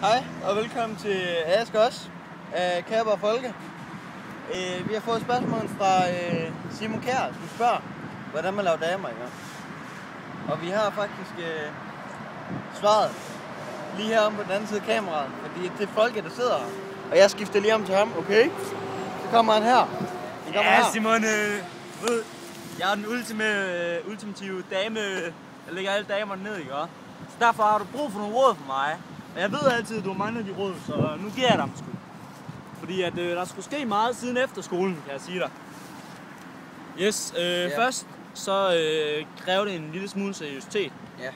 Hej og velkommen til Ask også af Kæber og Folke. Vi har fået et spørgsmål fra Simon Kjær, som spørger, hvordan man laver damer, ikke? Og vi har faktisk svaret lige her om på den anden side af kameraet, fordi det er Folke, der sidder her. Og jeg skifter lige om til ham, okay? Så kommer han her. Ja, her. Simon, ved, jeg er den ultimative dame, der lægger alle damerne ned, ikke? Så derfor har du brug for nogle råd fra mig. Og jeg ved altid, at du mangler de råd, så nu giver jeg dem sgu. Fordi at, der skulle ske meget siden efterskolen, kan jeg sige dig. Yes, først så kræver det en lille smule seriøsitet. Ja.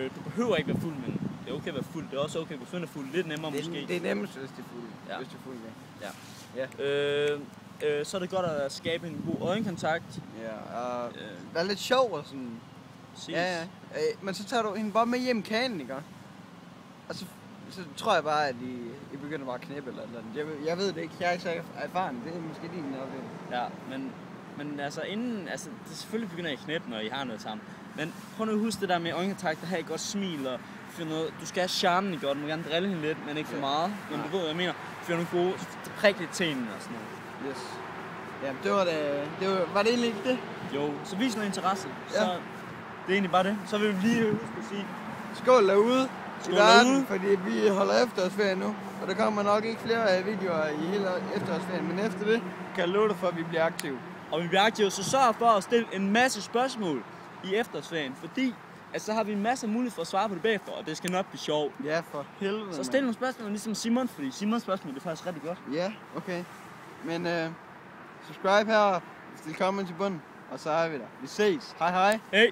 Du behøver ikke være fuld, men det er okay at være fuld. Det er også okay, hvis du er fuld. Lidt nemmere måske. Det er nemmest, hvis det er fuld. Ja. Hvis du er fuld, ja. Så er det godt at skabe en god øjenkontakt. Ja, og være lidt sjov og sådan. Ja. Men så tager du hende bare med hjem i kanen, ikke? Og så tror jeg bare, at I begynder bare at knæppe eller noget. Jeg ved det ikke. Jeg er ikke så erfaren. Det er måske din oplevelse. Ja, men altså inden, altså det selvfølgelig begynder I at knæppe, når I har noget sammen. Men prøv nu at huske det der med øjenkontakt, at have et godt smil og finde noget. Du skal have charmen i godt. Du må gerne drille hende lidt, men ikke for meget. Men du ved, hvad jeg mener. Finde nogle gode, prik lidt til hende og sådan noget. Yes. Jamen, var det egentlig ikke det? Jo, så vis noget interesse. Ja. Så det er egentlig bare det. Så vil vi lige huske at sige skål derude i verden, fordi vi holder efterårsferie nu. Og der kommer nok ikke flere videoer i hele efterårsferien, men efter det kan jeg love dig for, at vi bliver aktive. Og vi bliver aktive, så sørg for at stille en masse spørgsmål i efterårsferien, fordi så har vi en masse mulighed for at svare på det bagefter, og det skal nok blive sjovt. Ja, for helvede. Så stil nogle spørgsmål ligesom Simon, fordi Simons spørgsmål det er faktisk rigtig godt. Ja, okay. Men subscribe her, stil comment i bunden, og så er vi der. Vi ses. Hej hej. Hej.